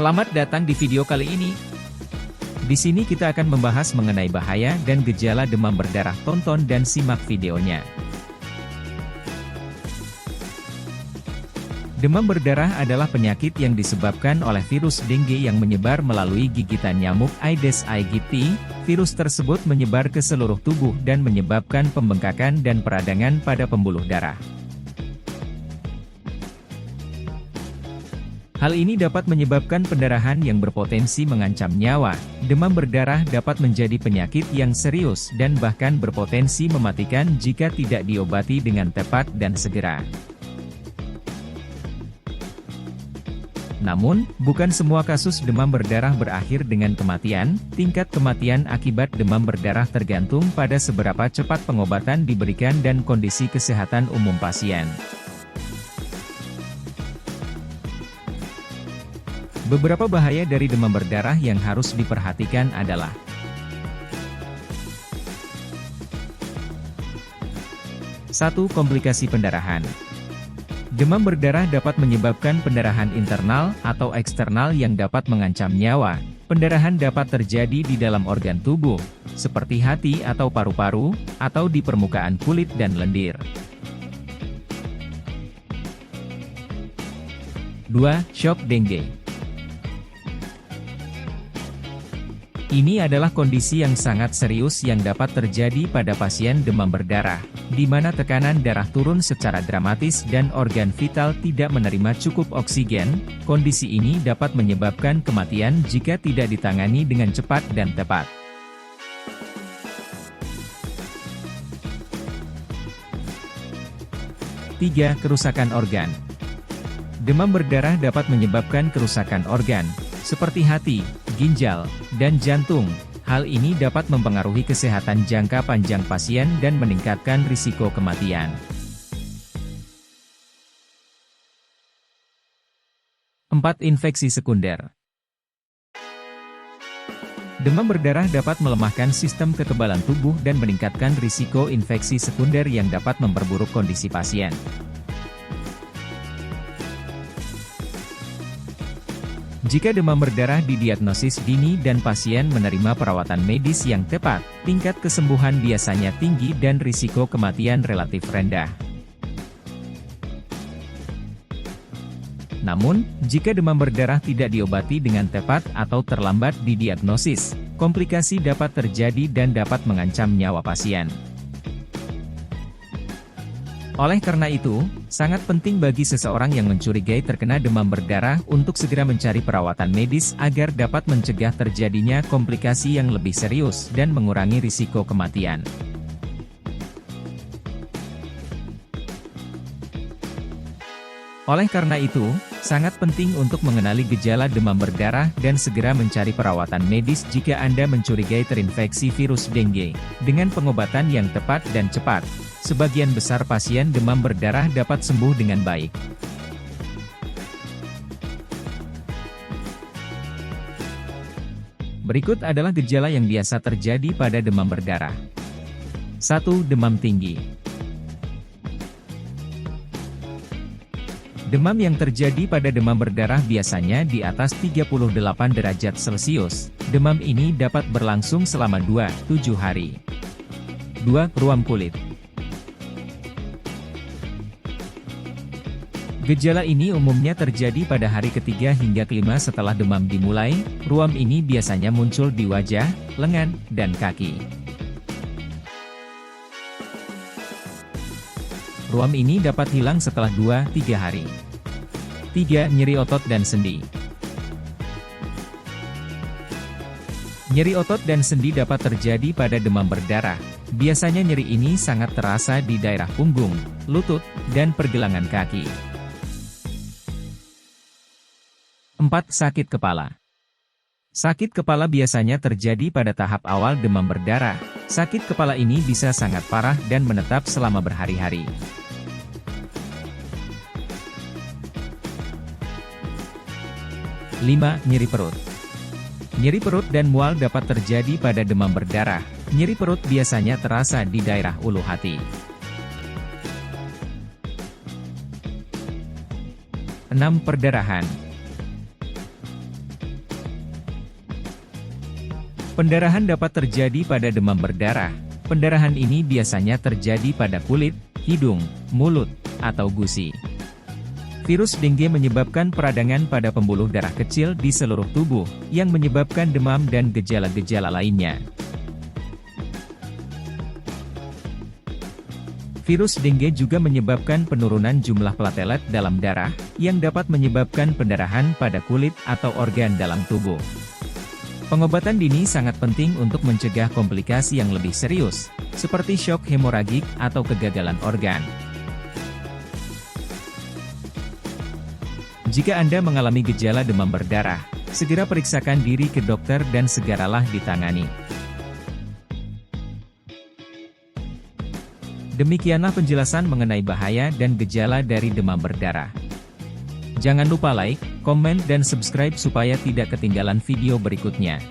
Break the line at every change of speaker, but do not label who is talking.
Selamat datang di video kali ini. Di sini kita akan membahas mengenai bahaya dan gejala demam berdarah. Tonton dan simak videonya. Demam berdarah adalah penyakit yang disebabkan oleh virus dengue yang menyebar melalui gigitan nyamuk Aedes aegypti. Virus tersebut menyebar ke seluruh tubuh dan menyebabkan pembengkakan dan peradangan pada pembuluh darah. Hal ini dapat menyebabkan pendarahan yang berpotensi mengancam nyawa. Demam berdarah dapat menjadi penyakit yang serius dan bahkan berpotensi mematikan jika tidak diobati dengan tepat dan segera. Namun, bukan semua kasus demam berdarah berakhir dengan kematian. Tingkat kematian akibat demam berdarah tergantung pada seberapa cepat pengobatan diberikan dan kondisi kesehatan umum pasien. Beberapa bahaya dari demam berdarah yang harus diperhatikan adalah: 1. Komplikasi pendarahan. Demam berdarah dapat menyebabkan pendarahan internal atau eksternal yang dapat mengancam nyawa. Pendarahan dapat terjadi di dalam organ tubuh, seperti hati atau paru-paru, atau di permukaan kulit dan lendir. 2. Shock dengue. Ini adalah kondisi yang sangat serius yang dapat terjadi pada pasien demam berdarah, di mana tekanan darah turun secara dramatis dan organ vital tidak menerima cukup oksigen. Kondisi ini dapat menyebabkan kematian jika tidak ditangani dengan cepat dan tepat. 3. Kerusakan organ. Demam berdarah dapat menyebabkan kerusakan organ, seperti hati, ginjal, dan jantung. Hal ini dapat mempengaruhi kesehatan jangka panjang pasien dan meningkatkan risiko kematian. 4. Infeksi sekunder. Demam berdarah dapat melemahkan sistem kekebalan tubuh dan meningkatkan risiko infeksi sekunder yang dapat memperburuk kondisi pasien. Jika demam berdarah didiagnosis dini dan pasien menerima perawatan medis yang tepat, tingkat kesembuhan biasanya tinggi dan risiko kematian relatif rendah. Namun, jika demam berdarah tidak diobati dengan tepat atau terlambat didiagnosis, komplikasi dapat terjadi dan dapat mengancam nyawa pasien. Oleh karena itu, sangat penting bagi seseorang yang mencurigai terkena demam berdarah untuk segera mencari perawatan medis agar dapat mencegah terjadinya komplikasi yang lebih serius dan mengurangi risiko kematian. Oleh karena itu, sangat penting untuk mengenali gejala demam berdarah dan segera mencari perawatan medis jika Anda mencurigai terinfeksi virus dengue. Dengan pengobatan yang tepat dan cepat, sebagian besar pasien demam berdarah dapat sembuh dengan baik. Berikut adalah gejala yang biasa terjadi pada demam berdarah. 1. Demam tinggi. Demam yang terjadi pada demam berdarah biasanya di atas 38 derajat Celcius. Demam ini dapat berlangsung selama 2-7 hari. 2. Ruam kulit. Gejala ini umumnya terjadi pada hari ketiga hingga kelima setelah demam dimulai. Ruam ini biasanya muncul di wajah, lengan, dan kaki. Ruam ini dapat hilang setelah 2-3 hari. 3. Nyeri otot dan sendi. Nyeri otot dan sendi dapat terjadi pada demam berdarah. Biasanya nyeri ini sangat terasa di daerah punggung, lutut, dan pergelangan kaki. 4. Sakit kepala. Sakit kepala biasanya terjadi pada tahap awal demam berdarah. Sakit kepala ini bisa sangat parah dan menetap selama berhari-hari. 5. Nyeri perut. Nyeri perut dan mual dapat terjadi pada demam berdarah. Nyeri perut biasanya terasa di daerah ulu hati. 6. Perdarahan. Pendarahan dapat terjadi pada demam berdarah. Pendarahan ini biasanya terjadi pada kulit, hidung, mulut, atau gusi. Virus dengue menyebabkan peradangan pada pembuluh darah kecil di seluruh tubuh, yang menyebabkan demam dan gejala-gejala lainnya. Virus dengue juga menyebabkan penurunan jumlah platelet dalam darah, yang dapat menyebabkan pendarahan pada kulit atau organ dalam tubuh. Pengobatan dini sangat penting untuk mencegah komplikasi yang lebih serius, seperti shock hemoragik atau kegagalan organ. Jika Anda mengalami gejala demam berdarah, segera periksakan diri ke dokter dan segeralah ditangani. Demikianlah penjelasan mengenai bahaya dan gejala dari demam berdarah. Jangan lupa like, komen dan subscribe supaya tidak ketinggalan video berikutnya.